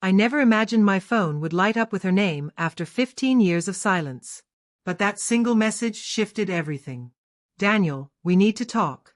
I never imagined my phone would light up with her name after 15 years of silence. But that single message shifted everything. Daniel, we need to talk.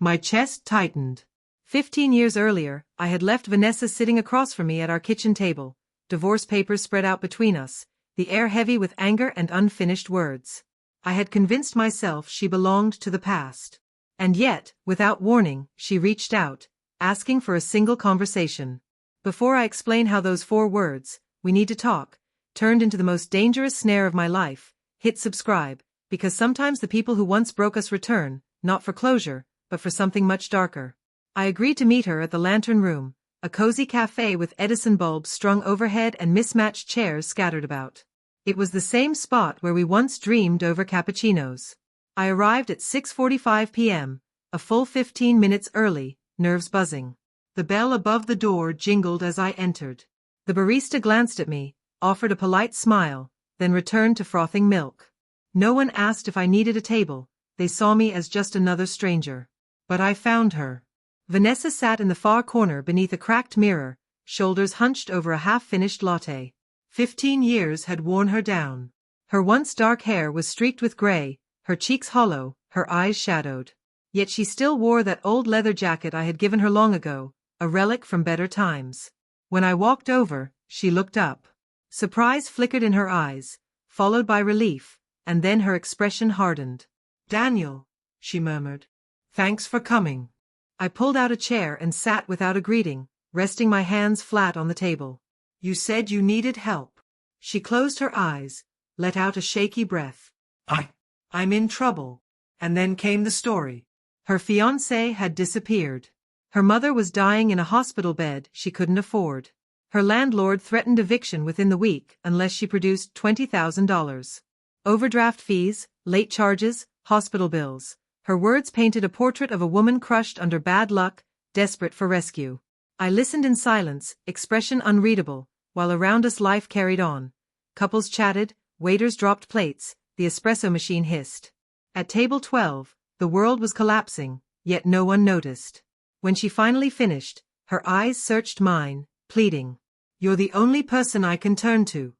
My chest tightened. 15 years earlier, I had left Vanessa sitting across from me at our kitchen table, divorce papers spread out between us, the air heavy with anger and unfinished words. I had convinced myself she belonged to the past. And yet, without warning, she reached out, asking for a single conversation. Before I explain how those 4 words, "we need to talk," turned into the most dangerous snare of my life, hit subscribe, because sometimes the people who once broke us return, not for closure, but for something much darker. I agreed to meet her at the Lantern Room, a cozy cafe with Edison bulbs strung overhead and mismatched chairs scattered about. It was the same spot where we once dreamed over cappuccinos. I arrived at 6:45 p.m., a full 15 minutes early, nerves buzzing. The bell above the door jingled as I entered. The barista glanced at me, offered a polite smile, then returned to frothing milk. No one asked if I needed a table, they saw me as just another stranger. But I found her. Vanessa sat in the far corner beneath a cracked mirror, shoulders hunched over a half-finished latte. 15 years had worn her down. Her once dark hair was streaked with gray, her cheeks hollow, her eyes shadowed. Yet she still wore that old leather jacket I had given her long ago, a relic from better times. When I walked over, she looked up. Surprise flickered in her eyes, followed by relief, and then her expression hardened. "Daniel," she murmured. "Thanks for coming." I pulled out a chair and sat without a greeting, resting my hands flat on the table. "You said you needed help." She closed her eyes, let out a shaky breath. I'm in trouble." And then came the story. Her fiancé had disappeared. Her mother was dying in a hospital bed she couldn't afford. Her landlord threatened eviction within the week unless she produced $20,000. Overdraft fees, late charges, hospital bills. Her words painted a portrait of a woman crushed under bad luck, desperate for rescue. I listened in silence, expression unreadable, while around us life carried on. Couples chatted, waiters dropped plates, the espresso machine hissed. At table 12, the world was collapsing, yet no one noticed. When she finally finished, her eyes searched mine, pleading. "You're the only person I can turn to."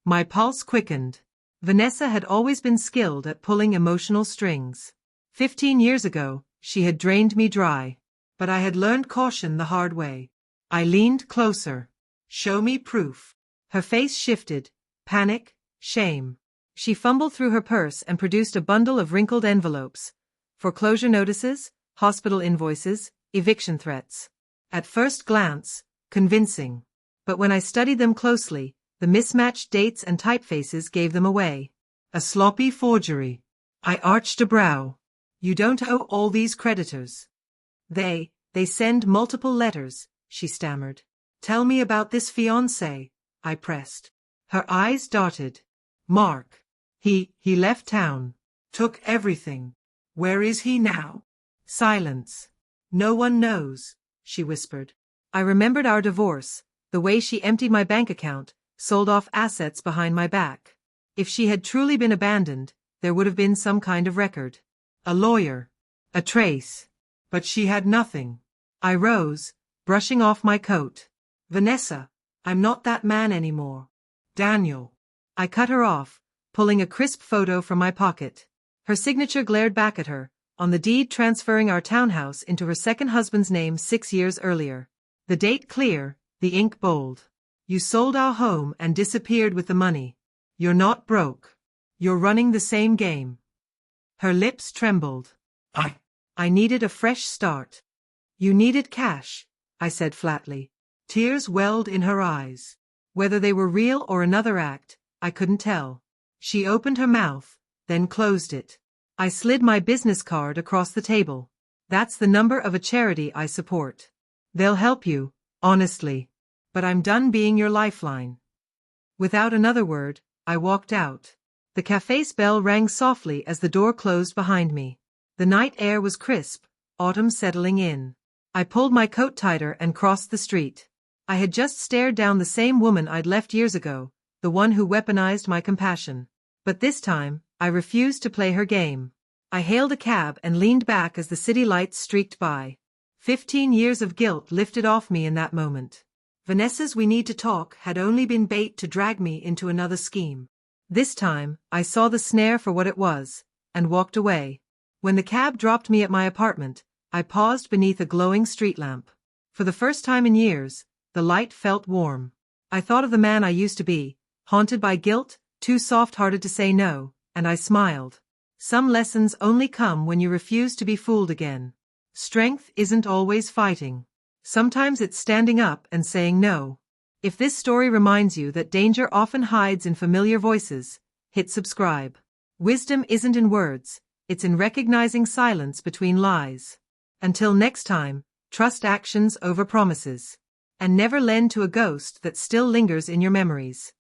My pulse quickened. Vanessa had always been skilled at pulling emotional strings. 15 years ago, she had drained me dry. But I had learned caution the hard way. I leaned closer. "Show me proof." Her face shifted, panic, shame. She fumbled through her purse and produced a bundle of wrinkled envelopes. Foreclosure notices, hospital invoices, eviction threats. At first glance, convincing. But when I studied them closely, the mismatched dates and typefaces gave them away. A sloppy forgery. I arched a brow. "You don't owe all these creditors." They send multiple letters," she stammered. "Tell me about this fiancé," I pressed. Her eyes darted. "Mark. He left town. Took everything. Where is he now?" Silence. "No one knows," she whispered. I remembered our divorce, the way she emptied my bank account, sold off assets behind my back. If she had truly been abandoned, there would have been some kind of record. A lawyer. A trace. But she had nothing. I rose, brushing off my coat. "Vanessa, I'm not that man anymore." "Daniel." I cut her off, pulling a crisp photo from my pocket. Her signature glared back at her, on the deed transferring our townhouse into her second husband's name 6 years earlier. The date clear, the ink bold. "You sold our home and disappeared with the money. You're not broke. You're running the same game." Her lips trembled. I needed a fresh start. "You needed cash," I said flatly. Tears welled in her eyes. Whether they were real or another act, I couldn't tell. She opened her mouth, then closed it. I slid my business card across the table. "That's the number of a charity I support. They'll help you, honestly. But I'm done being your lifeline." Without another word, I walked out. The cafe's bell rang softly as the door closed behind me. The night air was crisp, autumn settling in. I pulled my coat tighter and crossed the street. I had just stared down the same woman I'd left years ago, the one who weaponized my compassion. But this time, I refused to play her game. I hailed a cab and leaned back as the city lights streaked by. 15 years of guilt lifted off me in that moment. Vanessa's "we need to talk" had only been bait to drag me into another scheme. This time, I saw the snare for what it was, and walked away. When the cab dropped me at my apartment, I paused beneath a glowing street lamp. For the first time in years, the light felt warm. I thought of the man I used to be, haunted by guilt, too soft-hearted to say no, and I smiled. Some lessons only come when you refuse to be fooled again. Strength isn't always fighting. Sometimes it's standing up and saying no. If this story reminds you that danger often hides in familiar voices, hit subscribe. Wisdom isn't in words, it's in recognizing silence between lies. Until next time, trust actions over promises. And never lend to a ghost that still lingers in your memories.